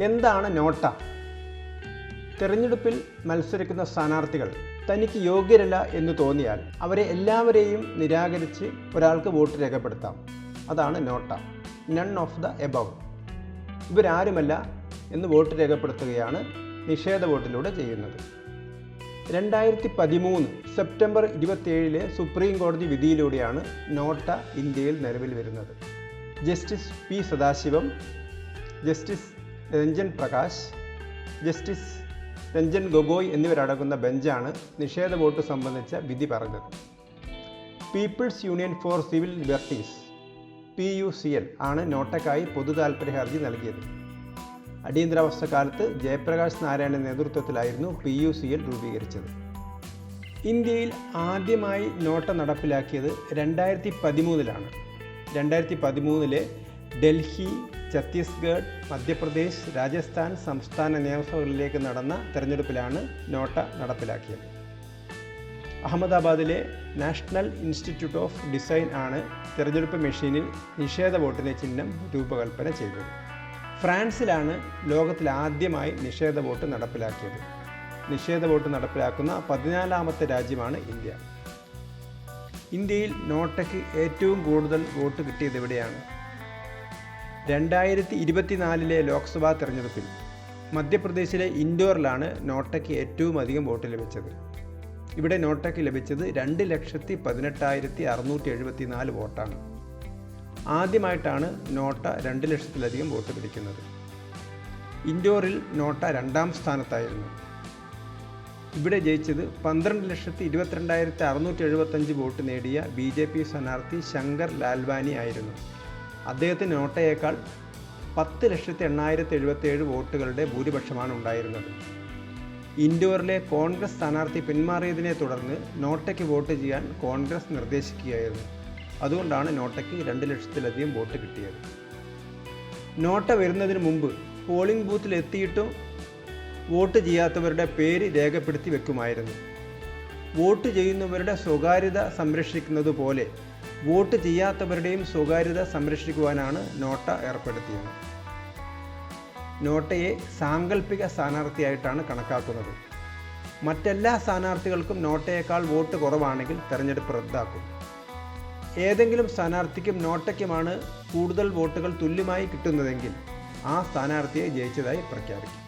എന്താണ് നോട്ട? തെരഞ്ഞെടുപ്പിൽ മത്സരിക്കുന്ന സ്ഥാനാർത്ഥികൾ തനിക്ക് യോഗ്യരല്ല എന്ന് തോന്നിയാൽ അവരെ എല്ലാവരെയും നിരാകരിച്ച് ഒരാൾക്ക് വോട്ട് രേഖപ്പെടുത്താം. അതാണ് NOTA. None of the above. ഇവരാരുമല്ല എന്ന് വോട്ട് രേഖപ്പെടുത്തുകയാണ് നിഷേധ വോട്ടിലൂടെ ചെയ്യുന്നത്. 2013 സെപ്റ്റംബർ 27 സുപ്രീം കോടതി വിധിയിലൂടെയാണ് നോട്ട ഇന്ത്യയിൽ നിലവിൽ വരുന്നത്. Justice P Sadasivam, justice Ranjan Prakash, justice Ranjan Gogoi എന്നിവരടങ്ങുന്ന ബെഞ്ചാണ് നിഷേധ വോട്ട് സംബന്ധിച്ച വിധി പറഞ്ഞത്. People's union for civil liberties PUCL ആണ് നോട്ടയ്ക്കായി പൊതു താൽപ്പര്യ ഹർജി നൽകിയത്. അടിയന്തരാവസ്ഥക്കാലത്ത് ജയപ്രകാശ് നാരായണന്റെ നേതൃത്വത്തിലായിരുന്നു PUCL രൂപീകരിച്ചത്. ഇന്ത്യയിൽ ആദ്യമായി നോട്ട നടപ്പിലാക്കിയത് 2013 2013 ഡൽഹി, ഛത്തീസ്ഗഡ്, മധ്യപ്രദേശ്, രാജസ്ഥാൻ സംസ്ഥാന നിയമസഭകളിലേക്ക് നടന്ന തെരഞ്ഞെടുപ്പിലാണ് നോട്ട നടപ്പിലാക്കിയത്. അഹമ്മദാബാദിലെ നാഷണൽ ഇൻസ്റ്റിറ്റ്യൂട്ട് ഓഫ് ഡിസൈൻ ആണ് തെരഞ്ഞെടുപ്പ് മെഷീനിൽ നിഷേധ വോട്ടിൻ്റെ ചിഹ്നം രൂപകൽപ്പന ചെയ്തത്. ഫ്രാൻസിലാണ് ലോകത്തിൽ ആദ്യമായി നിഷേധ വോട്ട് നടപ്പിലാക്കിയത്. നിഷേധ വോട്ട് നടപ്പിലാക്കുന്ന 14ാമത്തെ രാജ്യമാണ് ഇന്ത്യ. ഇന്ത്യയിൽ നോട്ടയ്ക്ക് ഏറ്റവും കൂടുതൽ വോട്ട് കിട്ടിയത് എവിടെയാണ്? 2024 ലോക്സഭാ തെരഞ്ഞെടുപ്പിൽ മധ്യപ്രദേശിലെ ഇൻഡോറിലാണ് നോട്ടയ്ക്ക് ഏറ്റവും അധികം വോട്ട് ലഭിച്ചത്. ഇവിടെ നോട്ടയ്ക്ക് ലഭിച്ചത് 2,18,674 വോട്ടാണ്. ആദ്യമായിട്ടാണ് നോട്ട 2 ലക്ഷത്തിലധികം വോട്ട് പിടിക്കുന്നത്. ഇൻഡോറിൽ നോട്ട 2ാം സ്ഥാനത്തായിരുന്നു. ഇവിടെ ജയിച്ചത് 12,22,675 വോട്ട് നേടിയ BJP സ്ഥാനാർത്ഥി ശങ്കർ ലാൽവാനി ആയിരുന്നു. അദ്ദേഹത്തിന് നോട്ടയേക്കാൾ 10,08,077 വോട്ടുകളുടെ ഭൂരിപക്ഷമാണ് ഉണ്ടായിരുന്നത്. ഇൻഡോറിലെ കോൺഗ്രസ് സ്ഥാനാർത്ഥി പിന്മാറിയതിനെ തുടർന്ന് നോട്ടയ്ക്ക് വോട്ട് ചെയ്യാൻ കോൺഗ്രസ് നിർദ്ദേശിക്കുകയായിരുന്നു. അതുകൊണ്ടാണ് നോട്ടയ്ക്ക് 2 ലക്ഷത്തിലധികം വോട്ട് കിട്ടിയത്. നോട്ട വരുന്നതിന് മുമ്പ് പോളിംഗ് ബൂത്തിൽ എത്തിയിട്ടും വോട്ട് ചെയ്യാത്തവരുടെ പേര് രേഖപ്പെടുത്തി വെക്കുമായിരുന്നു. വോട്ട് ചെയ്യുന്നവരുടെ സ്വകാര്യത സംരക്ഷിക്കുന്നത് പോലെ വോട്ട് ചെയ്യാത്തവരുടെയും സ്വകാര്യത സംരക്ഷിക്കുവാനാണ് നോട്ട ഏർപ്പെടുത്തിയത്. നോട്ടയെ സാങ്കല്പിക സ്ഥാനാർത്ഥിയായിട്ടാണ് കണക്കാക്കുന്നത്. മറ്റെല്ലാ സ്ഥാനാർത്ഥികൾക്കും നോട്ടയേക്കാൾ വോട്ട് കുറവാണെങ്കിൽ തെരഞ്ഞെടുപ്പ് റദ്ദാക്കും. ഏതെങ്കിലും സ്ഥാനാർത്ഥിക്കും നോട്ടയ്ക്കുമാണ് കൂടുതൽ വോട്ടുകൾ തുല്യമായി കിട്ടുന്നതെങ്കിൽ ആ സ്ഥാനാർത്ഥിയെ ജയിച്ചതായി പ്രഖ്യാപിക്കും.